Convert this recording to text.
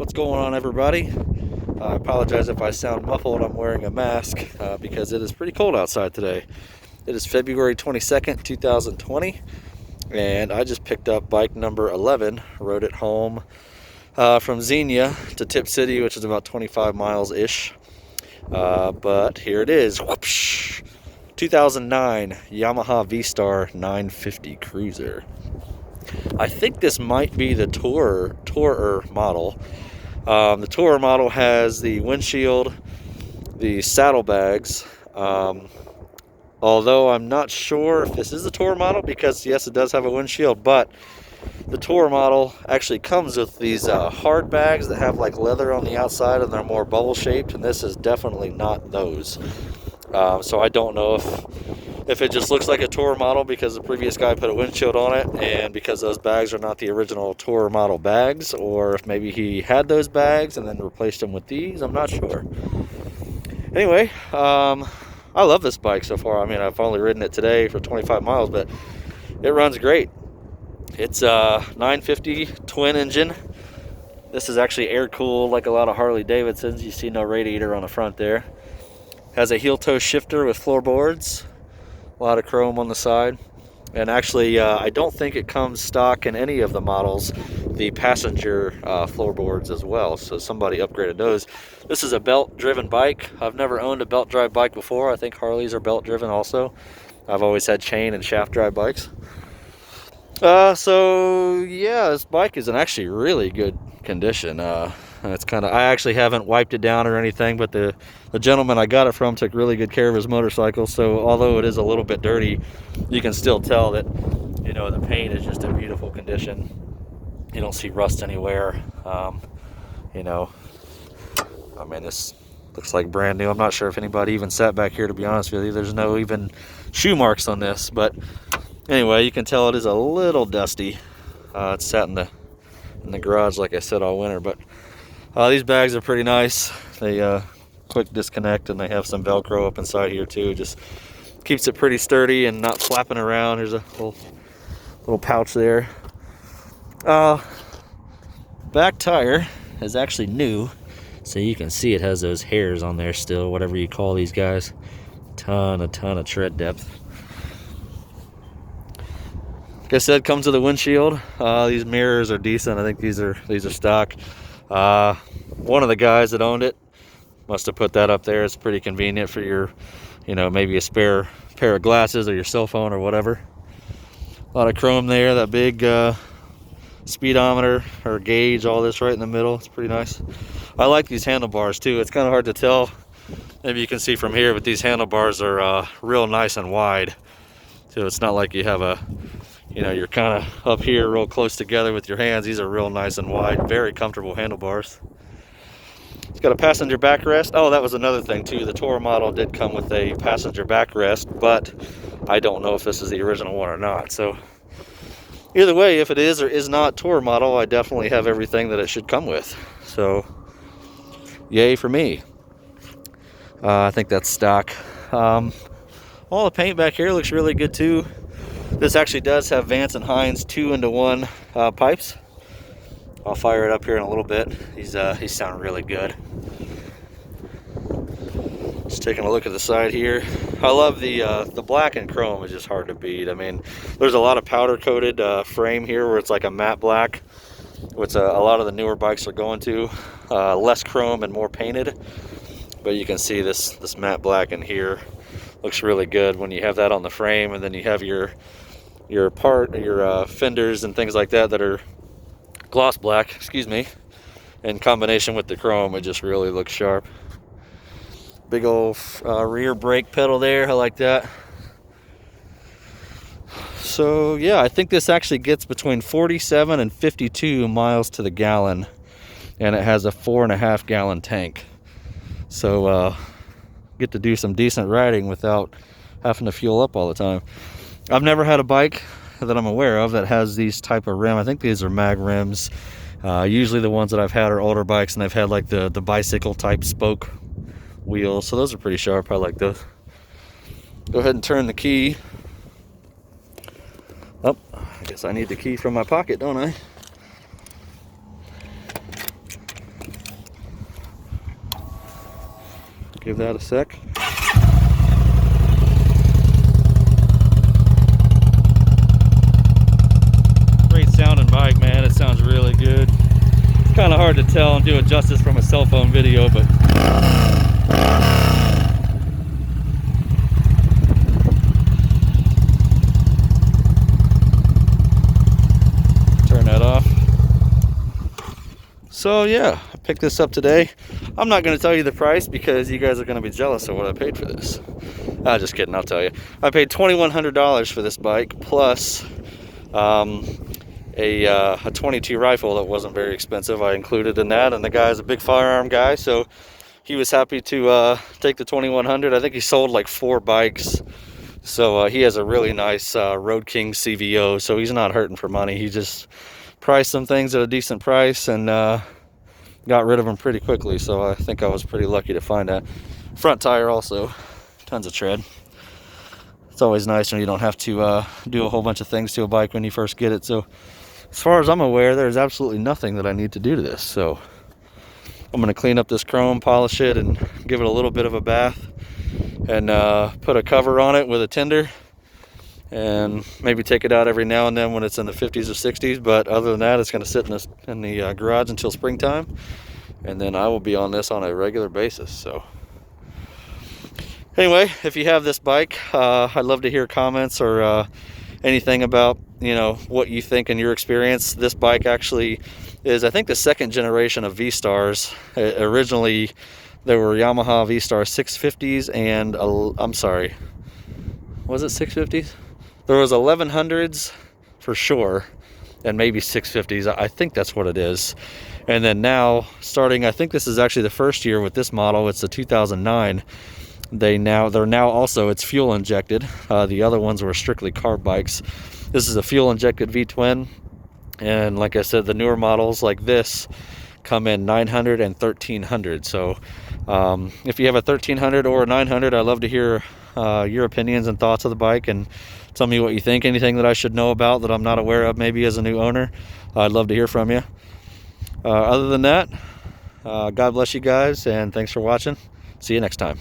What's going on, everybody? I apologize if I sound muffled. I'm wearing a mask because it is pretty cold outside today. It is February 22nd, 2020, and I just picked up bike number 11, rode it home from Xenia to Tip City, which is about 25 miles-ish. But here it is. Whoopsh! 2009 Yamaha V Star 950 Cruiser. I think this might be the Tourer model. The Tourer model has the windshield, the saddlebags. Although I'm not sure if this is the Tourer model, because yes, it does have a windshield, but the Tourer model actually comes with these hard bags that have like leather on the outside and they're more bubble shaped, and this is definitely not those. So I don't know if it just looks like a Tourer model because the previous guy put a windshield on it and because those bags are not the original Tourer model bags, or if maybe he had those bags and then replaced them with these. I'm not sure. Anyway, I love this bike so far. I mean, I've only ridden it today for 25 miles, but it runs great. It's a 950 twin engine. This is actually air cooled like a lot of Harley Davidsons. You see no radiator on the front there. Has a heel toe shifter with floorboards. A lot of chrome on the side. And actually, I don't think it comes stock in any of the models, the passenger floorboards as well. So somebody upgraded those. This is a belt-driven bike. I've never owned a belt-drive bike before. I think Harleys are belt-driven also. I've always had chain and shaft-drive bikes. So yeah, this bike is in actually really good condition. It's I actually haven't wiped it down or anything, but the gentleman I got it from took really good care of his motorcycle. So although it is a little bit dirty, you can still tell that, you know, the paint is just in beautiful condition. You don't see rust anywhere. You know, I mean, this looks like brand new. I'm not sure if anybody even sat back here, to be honest with you. There's no even shoe marks on this, but anyway, you can tell it is a little dusty. It's sat in the garage, like I said, all winter. But these bags are pretty nice. They quick disconnect, and they have some Velcro up inside here too. Just keeps it pretty sturdy and not flapping around. There's a little pouch there. Back tire is actually new, so you can see it has those hairs on there still, whatever you call these guys. Ton of tread depth. Like I said, comes with a windshield. These mirrors are decent. I think these are stock. One of the guys that owned it must have put that up there. It's pretty convenient for your, you know, maybe a spare pair of glasses or your cell phone or whatever. A lot of chrome there. That big speedometer or gauge, all this right in the middle. It's pretty nice. I like these handlebars too. It's kind of hard to tell. Maybe you can see from here, but these handlebars are real nice and wide. So it's not like you have you know, you're kind of up here real close together with your hands. These are real nice and wide, very comfortable handlebars. It's got a passenger backrest. Oh, that was another thing too. The Tourer model did come with a passenger backrest, but I don't know if this is the original one or not. So either way, if it is or is not Tourer model, I definitely have everything that it should come with. So yay for me. I think that's stock. All the paint back here looks really good too. This actually does have Vance and Hines 2-into-1 pipes. I'll fire it up here in a little bit. These sound really good. Just taking a look at the side here. I love the black and chrome is just hard to beat. I mean, there's a lot of powder coated frame here where it's like a matte black, which a lot of the newer bikes are going to. Less chrome and more painted. But you can see this matte black in here looks really good when you have that on the frame, and then you have your fenders and things like that are gloss black, excuse me, in combination with the chrome. It just really looks sharp. Big old rear brake pedal there. I like that. So yeah, I think this actually gets between 47 and 52 miles to the gallon, and it has a 4.5 gallon tank. So get to do some decent riding without having to fuel up all the time. I've never had a bike that I'm aware of that has these type of rim. I think these are mag rims. Usually the ones that I've had are older bikes, and they've had like the bicycle type spoke wheels. So those are pretty sharp. I like those. Go ahead and turn the key. Oh, I guess I need the key from my pocket, don't I? Give that a sec. Great sounding bike, man. It sounds really good. It's kind of hard to tell and do it justice from a cell phone video, but turn that off. So yeah, I picked this up today. I'm not going to tell you the price because you guys are going to be jealous of what I paid for this. Just kidding, I'll tell you. I paid $2,100 for this bike, plus a 22 rifle that wasn't very expensive. I included in that, and the guy's a big firearm guy, so he was happy to take the $2,100. I think he sold like 4 bikes, so he has a really nice Road King CVO, so he's not hurting for money. He just priced some things at a decent price and got rid of them pretty quickly, so I think I was pretty lucky to find that. Front tire also, tons of tread. It's always nice when you don't have to do a whole bunch of things to a bike when you first get it. So as far as I'm aware, there's absolutely nothing that I need to do to this. So I'm going to clean up this chrome, polish it, and give it a little bit of a bath, and put a cover on it with a tinder, and maybe take it out every now and then when it's in the 50s or 60s. But other than that, it's going to sit in the garage until springtime, and then I will be on this on a regular basis. So anyway, if you have this bike, I'd love to hear comments or anything about, you know, what you think in your experience. This bike actually is, I think, the second generation of V Stars. Originally there were Yamaha V Star 650s and I'm sorry, was it 650s? There was 1100s for sure, and maybe 650s. I think that's what it is. And then now, starting, I think this is actually the first year with this model. It's the 2009. They're now also, it's fuel injected. The other ones were strictly carb bikes. This is a fuel injected V-twin, and like I said, the newer models like this come in 900 and 1300. So if you have a 1300 or a 900, I'd love to hear your opinions and thoughts of the bike, and tell me what you think. Anything that I should know about that I'm not aware of maybe as a new owner, I'd love to hear from you. Other than that, God bless you guys, and thanks for watching. See you next time.